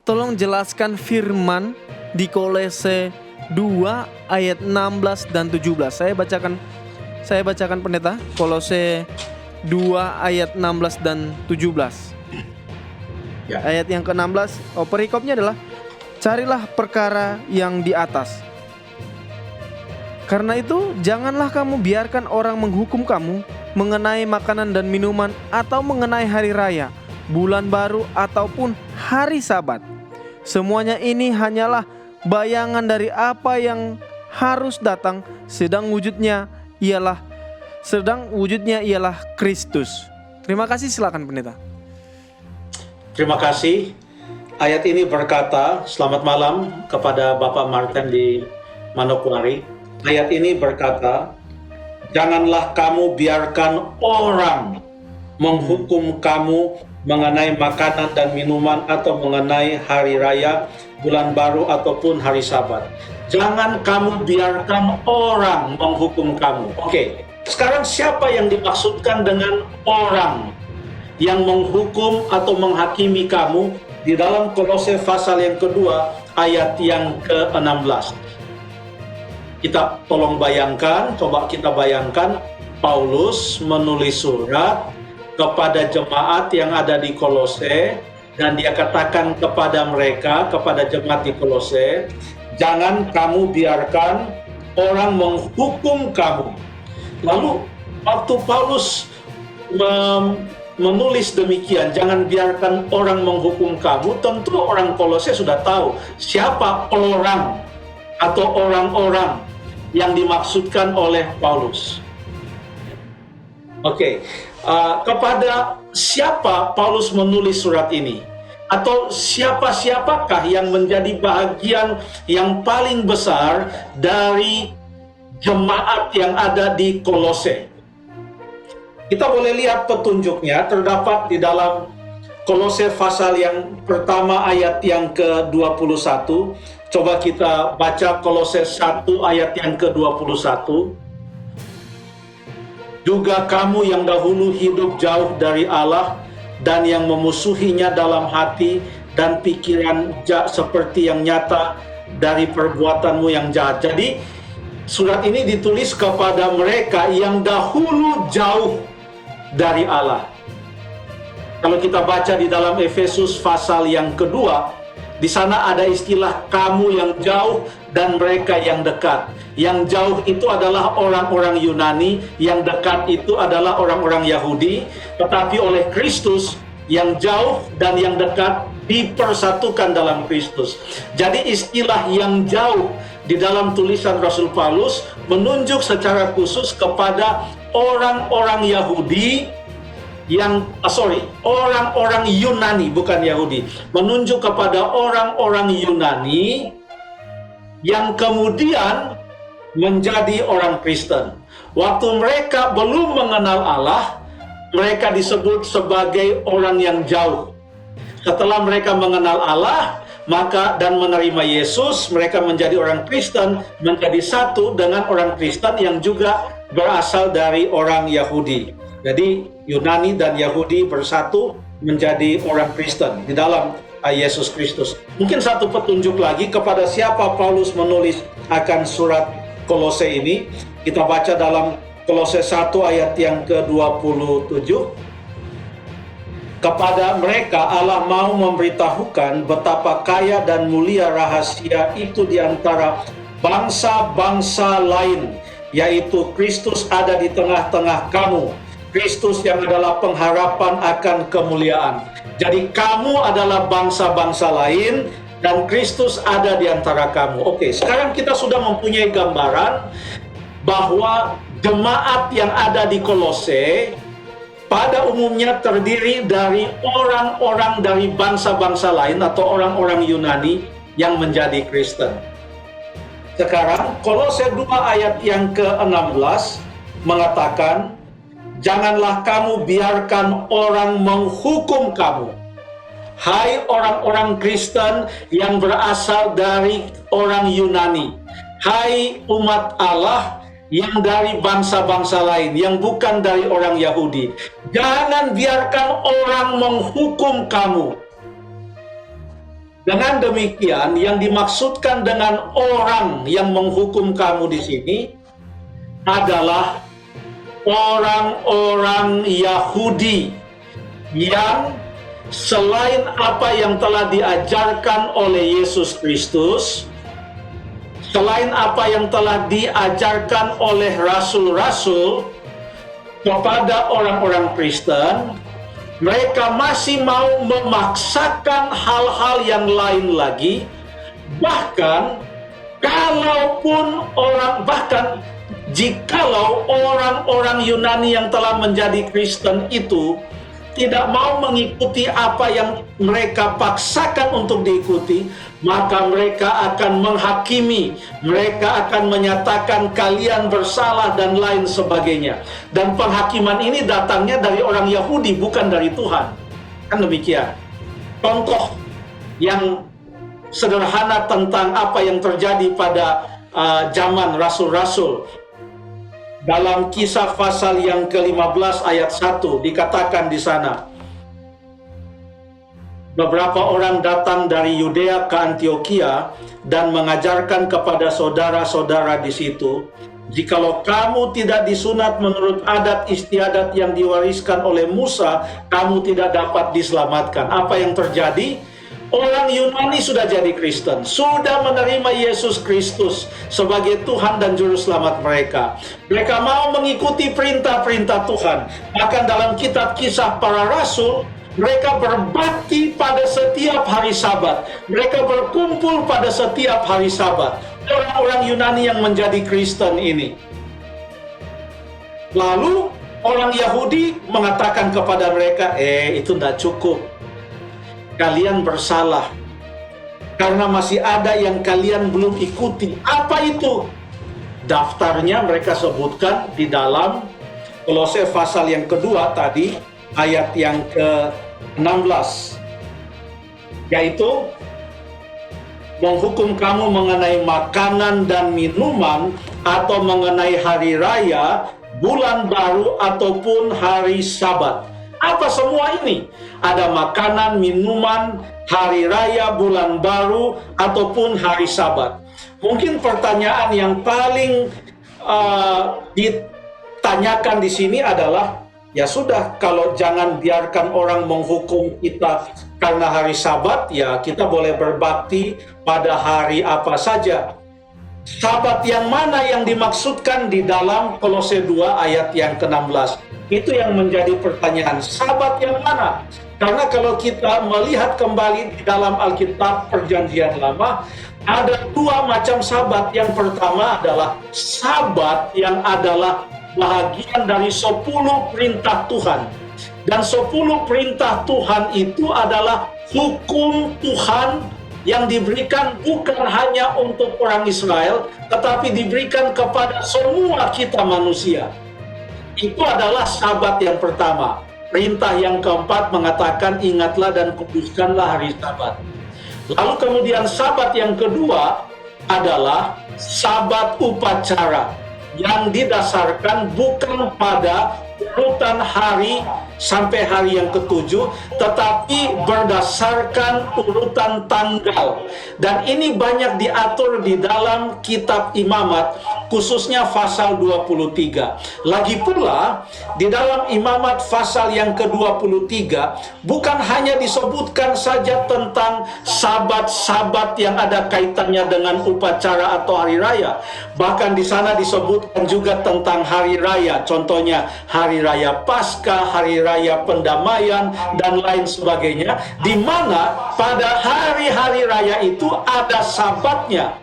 tolong jelaskan firman di Kolose 2 ayat 16 dan 17. Saya bacakan pendeta. Kolose 2 ayat 16 dan 17. Ya. Ayat yang ke-16, perikopnya adalah carilah perkara yang di atas. Karena itu janganlah kamu biarkan orang menghukum kamu mengenai makanan dan minuman, atau mengenai hari raya, bulan baru, ataupun hari Sabat. Semuanya ini hanyalah bayangan dari apa yang harus datang, sedang wujudnya ialah Kristus. Terima kasih, silakan pendeta. Terima kasih. Ayat ini berkata, selamat malam kepada Bapak Martin di Manokwari. Ayat ini berkata, janganlah kamu biarkan orang menghukum kamu mengenai makanan dan minuman, atau mengenai hari raya, bulan baru, ataupun hari Sabat. Jangan kamu biarkan orang menghukum kamu. Oke, sekarang siapa yang dimaksudkan dengan orang yang menghukum atau menghakimi kamu di dalam Kolose pasal yang kedua ayat yang ke-16? Kita tolong bayangkan, coba kita bayangkan, Paulus menulis surat kepada jemaat yang ada di Kolose, dan dia katakan kepada mereka, kepada jemaat di Kolose, jangan kamu biarkan orang menghukum kamu. Lalu waktu Paulus menulis demikian, jangan biarkan orang menghukum kamu, tentu orang Kolose sudah tahu siapa orang atau orang-orang yang dimaksudkan oleh Paulus. Oke, kepada siapa Paulus menulis surat ini? Atau siapakah yang menjadi bagian yang paling besar dari jemaat yang ada di Kolose? Kita boleh lihat petunjuknya terdapat di dalam Kolose pasal yang pertama ayat yang ke-21. Coba kita baca Kolose 1 ayat yang ke-21. Juga kamu yang dahulu hidup jauh dari Allah dan yang memusuhinya dalam hati dan pikiran seperti yang nyata dari perbuatanmu yang jahat. Jadi surat ini ditulis kepada mereka yang dahulu jauh dari Allah. Kalau kita baca di dalam Efesus pasal yang kedua, di sana ada istilah kamu yang jauh dan mereka yang dekat. Yang jauh itu adalah orang-orang Yunani, yang dekat itu adalah orang-orang Yahudi. Tetapi oleh Kristus, yang jauh dan yang dekat dipersatukan dalam Kristus. Jadi istilah yang jauh di dalam tulisan Rasul Paulus menunjuk secara khusus kepada orang-orang Yahudi orang-orang Yunani, bukan Yahudi, menunjuk kepada orang-orang Yunani yang kemudian menjadi orang Kristen. Waktu mereka belum mengenal Allah, mereka disebut sebagai orang yang jauh. Setelah mereka mengenal Allah, maka dan menerima Yesus, mereka menjadi orang Kristen, menjadi satu dengan orang Kristen yang juga berasal dari orang Yahudi. Jadi Yunani dan Yahudi bersatu menjadi orang Kristen di dalam Yesus Kristus. Mungkin satu petunjuk lagi kepada siapa Paulus menulis akan surat Kolose ini. Kita baca dalam Kolose 1 ayat yang ke-27. Kepada mereka Allah mau memberitahukan betapa kaya dan mulia rahasia itu di antara bangsa-bangsa lain, yaitu Kristus ada di tengah-tengah kamu. Kristus yang adalah pengharapan akan kemuliaan. Jadi kamu adalah bangsa-bangsa lain dan Kristus ada di antara kamu. Oke, sekarang kita sudah mempunyai gambaran bahwa jemaat yang ada di Kolose pada umumnya terdiri dari orang-orang dari bangsa-bangsa lain atau orang-orang Yunani yang menjadi Kristen. Sekarang Kolose 2 ayat yang ke-16 mengatakan, janganlah kamu biarkan orang menghukum kamu. Hai orang-orang Kristen yang berasal dari orang Yunani. Hai umat Allah yang dari bangsa-bangsa lain, yang bukan dari orang Yahudi. Jangan biarkan orang menghukum kamu. Dengan demikian, yang dimaksudkan dengan orang yang menghukum kamu di sini adalah orang-orang Yahudi yang selain apa yang telah diajarkan oleh Yesus Kristus, selain apa yang telah diajarkan oleh rasul-rasul kepada orang-orang Kristen, mereka masih mau memaksakan hal-hal yang lain lagi. Bahkan jikalau orang-orang Yunani yang telah menjadi Kristen itu tidak mau mengikuti apa yang mereka paksakan untuk diikuti, maka mereka akan menghakimi, mereka akan menyatakan kalian bersalah dan lain sebagainya. Dan penghakiman ini datangnya dari orang Yahudi, bukan dari Tuhan. Kan demikian. Contoh yang sederhana tentang apa yang terjadi pada zaman rasul-rasul. Dalam Kisah pasal yang ke-15 ayat 1 dikatakan di sana, beberapa orang datang dari Yudea ke Antiokhia dan mengajarkan kepada saudara-saudara di situ, jikalau kamu tidak disunat menurut adat istiadat yang diwariskan oleh Musa, kamu tidak dapat diselamatkan. Apa yang terjadi? Orang Yunani sudah jadi Kristen, sudah menerima Yesus Kristus sebagai Tuhan dan Juru Selamat mereka. Mereka mau mengikuti perintah-perintah Tuhan. Bahkan dalam kitab Kisah Para Rasul, mereka berbakti pada setiap hari Sabat. Mereka berkumpul pada setiap hari Sabat. Orang-orang Yunani yang menjadi Kristen ini. Lalu orang Yahudi mengatakan kepada mereka, itu tidak cukup. Kalian bersalah karena masih ada yang kalian belum ikuti. Apa itu? Daftarnya mereka sebutkan di dalam Kolose pasal yang kedua tadi, ayat yang ke-16, yaitu menghukum kamu mengenai makanan dan minuman, atau mengenai hari raya, bulan baru, ataupun hari Sabat. Apa semua ini? Ada makanan, minuman, hari raya, bulan baru, ataupun hari Sabat. Mungkin pertanyaan yang paling ditanyakan di sini adalah, ya sudah, kalau jangan biarkan orang menghukum kita karena hari Sabat, ya kita boleh berbakti pada hari apa saja. Sabat yang mana yang dimaksudkan di dalam Kolose 2 ayat yang ke-16? Itu yang menjadi pertanyaan. Sabat yang mana? Karena kalau kita melihat kembali di dalam Alkitab Perjanjian Lama, ada dua macam sabat. Yang pertama adalah sabat yang adalah bahagian dari 10 perintah Tuhan. Dan 10 perintah Tuhan itu adalah hukum Tuhan yang diberikan bukan hanya untuk orang Israel, tetapi diberikan kepada semua kita manusia. Itu adalah sabat yang pertama. Perintah yang keempat mengatakan, ingatlah dan kuduskanlah hari Sabat. Lalu kemudian sabat yang kedua adalah sabat upacara, yang didasarkan bukan pada urutan hari sampai hari yang ke-7, tetapi berdasarkan urutan tanggal. Dan ini banyak diatur di dalam kitab Imamat, khususnya pasal 23. Lagi pula, di dalam Imamat pasal yang ke-23, bukan hanya disebutkan saja tentang sabat-sabat yang ada kaitannya dengan upacara atau hari raya. Bahkan di sana disebutkan juga tentang hari raya, contohnya hari raya Paskah, hari raya pendamaian, dan lain sebagainya, di mana pada hari-hari raya itu ada sabatnya.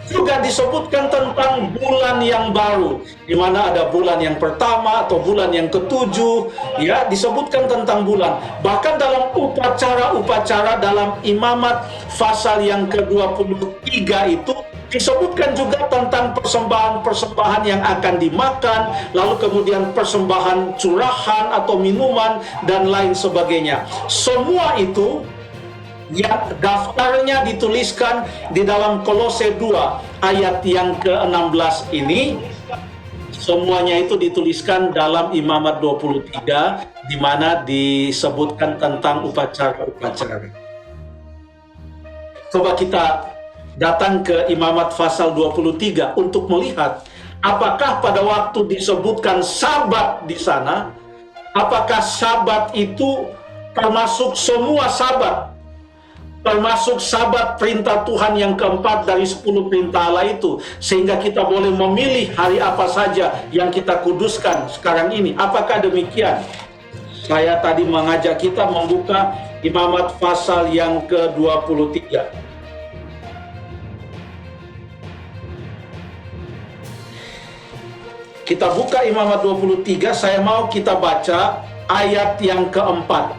Juga disebutkan tentang bulan yang baru, di mana ada bulan yang pertama atau bulan yang ke-7, ya, disebutkan tentang bulan. Bahkan dalam upacara-upacara dalam Imamat pasal yang ke-23 itu disebutkan juga tentang persembahan-persembahan yang akan dimakan, lalu kemudian persembahan curahan atau minuman, dan lain sebagainya. Semua itu yang daftarnya dituliskan di dalam Kolose 2 ayat yang ke-16 ini, semuanya itu dituliskan dalam Imamat 23, di mana disebutkan tentang upacara-upacara. Coba kita datang ke Imamat pasal 23 untuk melihat apakah pada waktu disebutkan Sabat di sana, apakah Sabat itu termasuk semua Sabat, termasuk Sabat perintah Tuhan yang keempat dari 10 perintah Allah itu, sehingga kita boleh memilih hari apa saja yang kita kuduskan sekarang ini. Apakah demikian? Saya tadi mengajak kita membuka Imamat pasal yang ke-23. Kita buka Imamat 23, saya mau kita baca ayat yang keempat.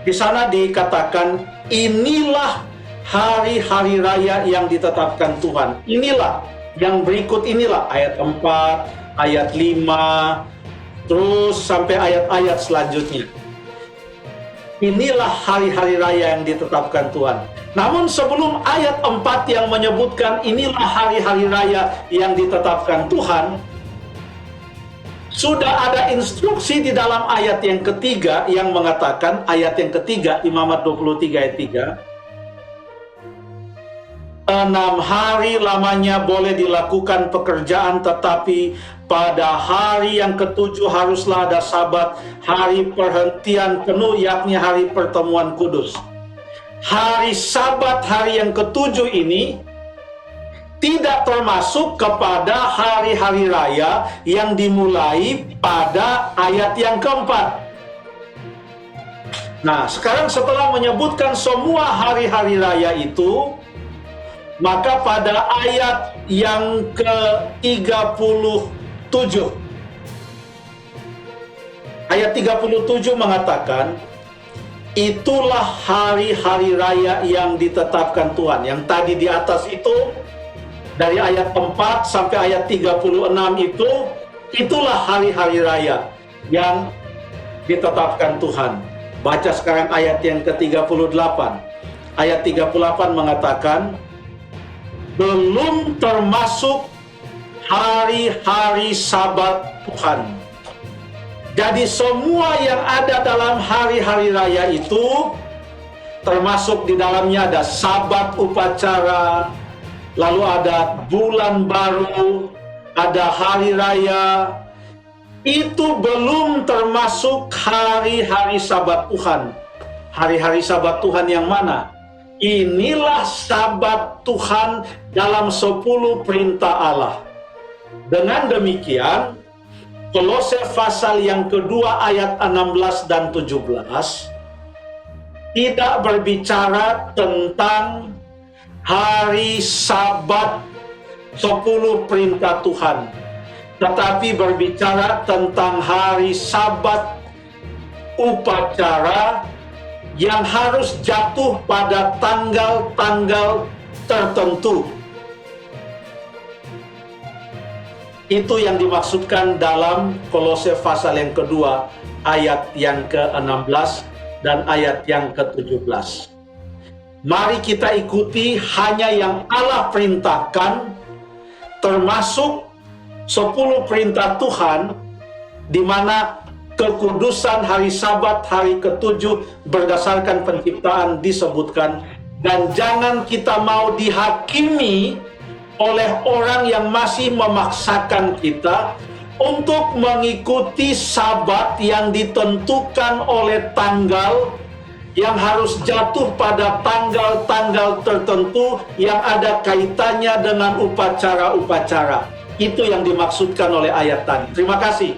Di sana dikatakan, inilah hari-hari raya yang ditetapkan Tuhan. Inilah, yang berikut inilah, ayat 4, ayat 5, terus sampai ayat-ayat selanjutnya. Inilah hari-hari raya yang ditetapkan Tuhan. Namun sebelum ayat 4 yang menyebutkan inilah hari-hari raya yang ditetapkan Tuhan, sudah ada instruksi di dalam ayat yang ketiga yang mengatakan, ayat yang ketiga, Imamat 23 ayat 3, 6 hari lamanya boleh dilakukan pekerjaan, tetapi pada hari yang ketujuh haruslah ada Sabat, hari perhentian penuh, yakni hari pertemuan kudus. Hari Sabat, hari yang ketujuh ini tidak termasuk kepada hari-hari raya yang dimulai pada ayat yang keempat. Nah, sekarang setelah menyebutkan semua hari-hari raya itu, maka pada ayat yang ke-37, ayat 37 mengatakan, itulah hari-hari raya yang ditetapkan Tuhan. Yang tadi di atas itu, dari ayat 4 sampai ayat 36 itu, itulah hari-hari raya yang ditetapkan Tuhan. Baca sekarang ayat yang ke-38. Ayat 38 mengatakan, belum termasuk hari-hari Sabat Tuhan. Jadi semua yang ada dalam hari-hari raya itu, termasuk di dalamnya ada Sabat upacara, lalu ada bulan baru, ada hari raya, itu belum termasuk hari-hari Sabat Tuhan. Hari-hari Sabat Tuhan yang mana? Inilah Sabat Tuhan dalam 10 perintah Allah. Dengan demikian, Kolose pasal yang kedua ayat 16 dan 17 tidak berbicara tentang hari Sabat 10 perintah Tuhan, tetapi berbicara tentang hari Sabat upacara yang harus jatuh pada tanggal-tanggal tertentu. Itu yang dimaksudkan dalam Kolose pasal yang kedua, ayat yang ke-16 dan ayat yang ke-17. Mari kita ikuti hanya yang Allah perintahkan, termasuk 10 perintah Tuhan, di mana kekudusan hari Sabat, hari ke-7 berdasarkan penciptaan disebutkan. Dan jangan kita mau dihakimi oleh orang yang masih memaksakan kita untuk mengikuti Sabat yang ditentukan oleh tanggal, yang harus jatuh pada tanggal-tanggal tertentu yang ada kaitannya dengan upacara-upacara. Itu yang dimaksudkan oleh ayat tadi. Terima kasih.